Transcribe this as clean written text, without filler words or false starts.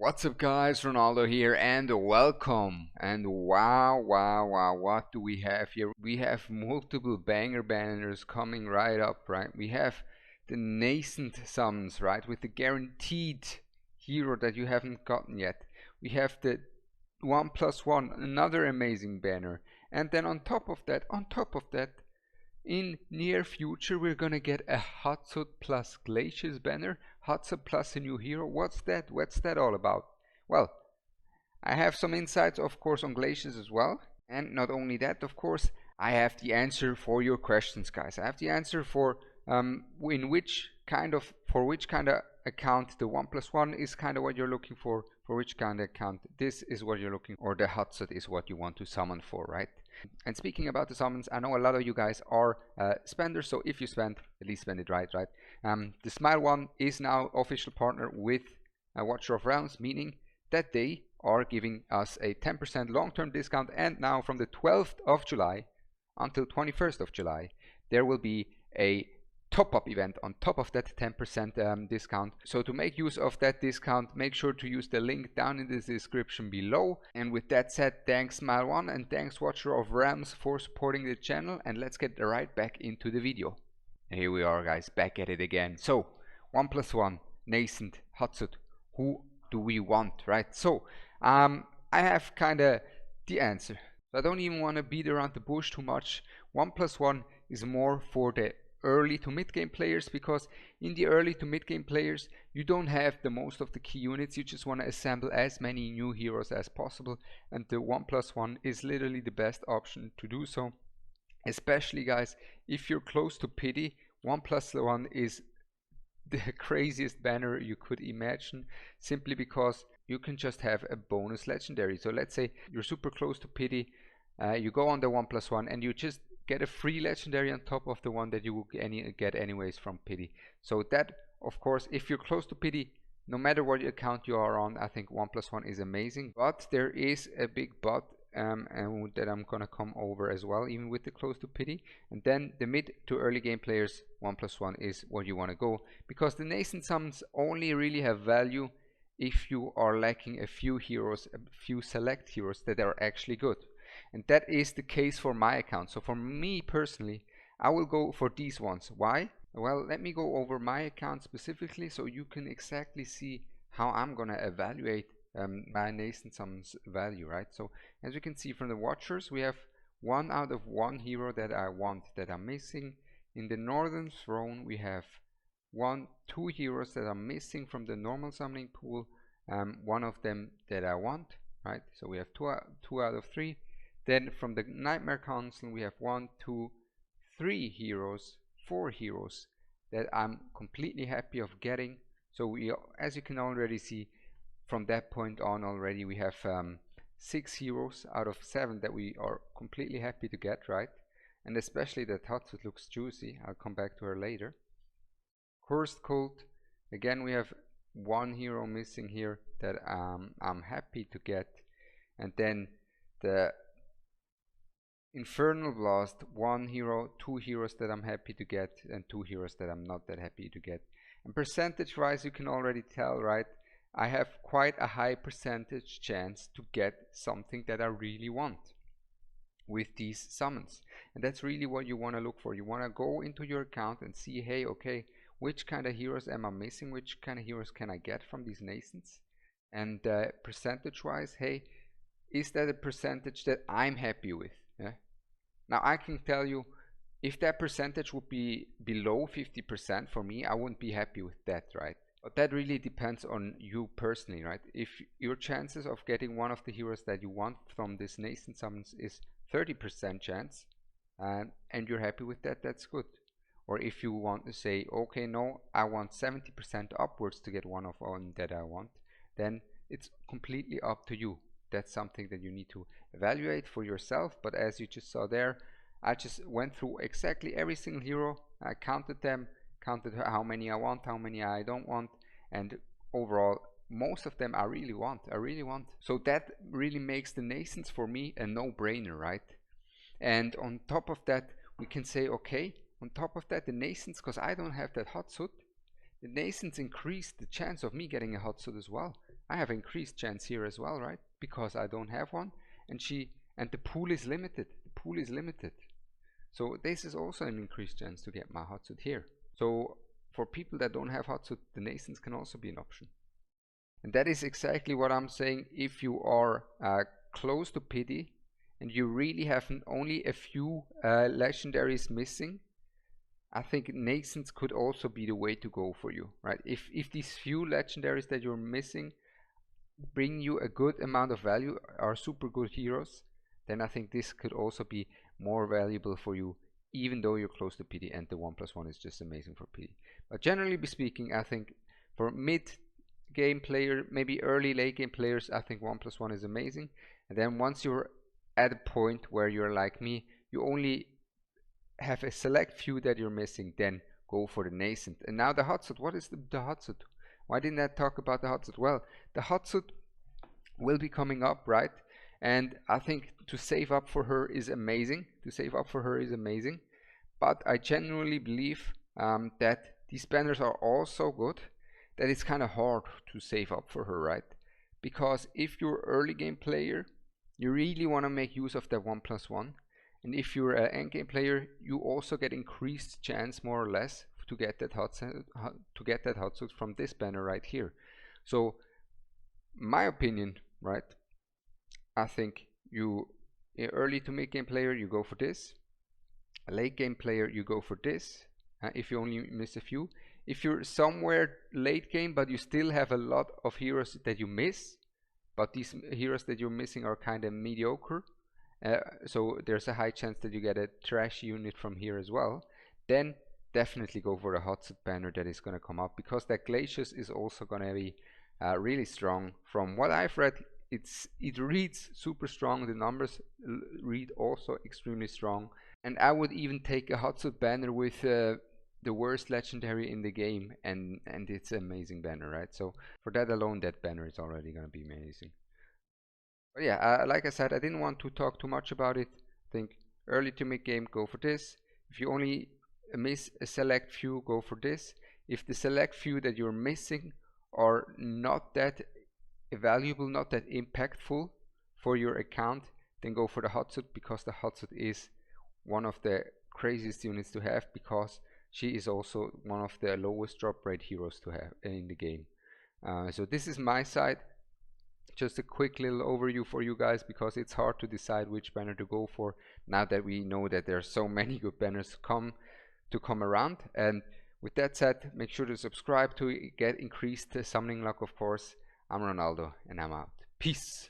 What's up guys, Ronaldo here and welcome. And wow, what do we have here? We have multiple banger banners coming right up, right? We have the nascent summons, right, with the guaranteed hero that you haven't gotten yet. We have the 1+1, another amazing banner. And then on top of that, in near future we're gonna get a Hatssut plus Glaciers banner. Hatssut plus a new hero. What's that all about? Well, I have some insights of course on Glaciers as well, and not only that, of course I have the answer for your questions, guys. I have the answer for which kind of account the 1+1 is kind of what you're looking for which kind of account this is what you're looking for, or the Hatssut is what you want to summon for, right? And speaking about the summons, I know a lot of you guys are spenders, so if you spend, at least spend it right? The Smile one is now official partner with Watcher of Realms, meaning that they are giving us a 10% long-term discount, and now from the 12th of July until 21st of July, there will be a top-up event on top of that 10% discount. So to make use of that discount, make sure to use the link down in the description below. And with that said, thanks Smile1 and thanks Watcher of Realms for supporting the channel, and let's get right back into the video. And here we are, guys, back at it again. So 1+1 Nascent Hatssut, who do we want, right? So I have kind of the answer. I don't even want to beat around the bush too much. 1+1 is more for the early to mid game players, because in the early to mid game players you don't have the most of the key units. You just want to assemble as many new heroes as possible, and the 1+1 is literally the best option to do so. Especially, guys, if you're close to pity, 1+1 is the craziest banner you could imagine, simply because you can just have a bonus legendary. So let's say you're super close to pity, you go on the 1+1 and you just get a free legendary on top of the one that you will get anyways from pity. So that, of course, if you're close to pity, no matter what account you are on, I think 1+1 is amazing. But there is a big but, and that I'm gonna come over as well, even with the close to pity. And then the mid to early game players, 1+1 is where you want to go, because the nascent summons only really have value if you are lacking a few heroes, a few select heroes that are actually good. And that is the case for my account. So for me personally, I will go for these ones. Why? Well, let me go over my account specifically so you can exactly see how I'm gonna evaluate my nascent summons value, right? So as you can see from the watchers, we have 1 out of 1 hero that I want, that I'm missing. In the northern throne we have 2 heroes that are missing from the normal summoning pool, one of them that I want, right? So we have 2 out of 3. Then from the Nightmare Council we have 1, 2, 3 heroes, 4 heroes that I'm completely happy of getting. So we, as you can already see from that point on already, we have 6 heroes out of 7 that we are completely happy to get, right? And especially that Hatssut looks juicy. I'll come back to her later. Cursed Cult, again we have 1 hero missing here that I'm happy to get. And then the Infernal Blast, 1 hero, 2 heroes that I'm happy to get, and 2 heroes that I'm not that happy to get. And percentage wise, you can already tell, right? I have quite a high percentage chance to get something that I really want with these summons. And that's really what you want to look for. You want to go into your account and see, hey, okay, which kind of heroes am I missing? Which kind of heroes can I get from these nascents? And percentage wise, hey, is that a percentage that I'm happy with? Yeah. Now I can tell you, if that percentage would be below 50% for me, I wouldn't be happy with that, right? But that really depends on you personally, right? If your chances of getting one of the heroes that you want from this nascent summons is 30% chance, and you're happy with that, that's good. Or if you want to say, okay, no, I want 70% upwards to get one of one that I want, then it's completely up to you. That's something that you need to evaluate for yourself. But as you just saw there, I just went through exactly every single hero. I counted them, counted how many I want, how many I don't want, and overall most of them I really want. So that really makes the nascents for me a no-brainer, right? And on top of that, we can say, okay, on top of that, the nascents, because I don't have that Hatssut, the nascents increase the chance of me getting a Hatssut as well. I have increased chance here as well, right? Because I don't have one, and the pool is limited. The pool is limited. So this is also an increased chance to get my Hatssut here. So for people that don't have Hatssut, the Nascents can also be an option. And that is exactly what I'm saying. If you are close to pity and you really have only a few legendaries missing, I think Nascents could also be the way to go for you, right? If these few legendaries that you're missing bring you a good amount of value, are super good heroes, then I think this could also be more valuable for you, even though you're close to PD, and the 1+1 is just amazing for PD. But generally speaking, I think for mid game player, maybe early late game players, I think 1+1 is amazing. And then once you're at a point where you're like me, you only have a select few that you're missing, then go for the Nascent. And now the Hatssut. What is the Hatssut? Why didn't I talk about the Hatssut? Well, the Hatssut will be coming up, right? And I think to save up for her is amazing. But I genuinely believe that these banners are all so good that it's kind of hard to save up for her, right? Because if you're an early game player, you really want to make use of that 1+1. And if you're an end game player, you also get increased chance, more or less, to get that Hatssut from this banner right here. So my opinion, right, I think you early to mid game player, you go for this. A late game player, you go for this, if you only miss a few. If you're somewhere late game but you still have a lot of heroes that you miss, but these heroes that you're missing are kind of mediocre, so there's a high chance that you get a trash unit from here as well, then definitely go for the Hatssut banner that is going to come up, because that Glacius is also going to be really strong. From what I've read, it reads super strong. The numbers read also extremely strong, and I would even take a Hatssut banner with the worst legendary in the game, and it's an amazing banner, right? So for that alone, that banner is already going to be amazing. But yeah, like I said, I didn't want to talk too much about it. I think early to mid game, go for this. If you only miss a select few, go for this. If the select few that you're missing are not that valuable, not that impactful for your account, then go for the Hatssut, because the Hatssut is one of the craziest units to have, because she is also one of the lowest drop rate heroes to have in the game. So this is my side. Just a quick little overview for you guys, because it's hard to decide which banner to go for now that we know that there are so many good banners come around. And with that said, make sure to subscribe to get increased summoning luck, of course. I'm Ronaldo, and I'm out. Peace.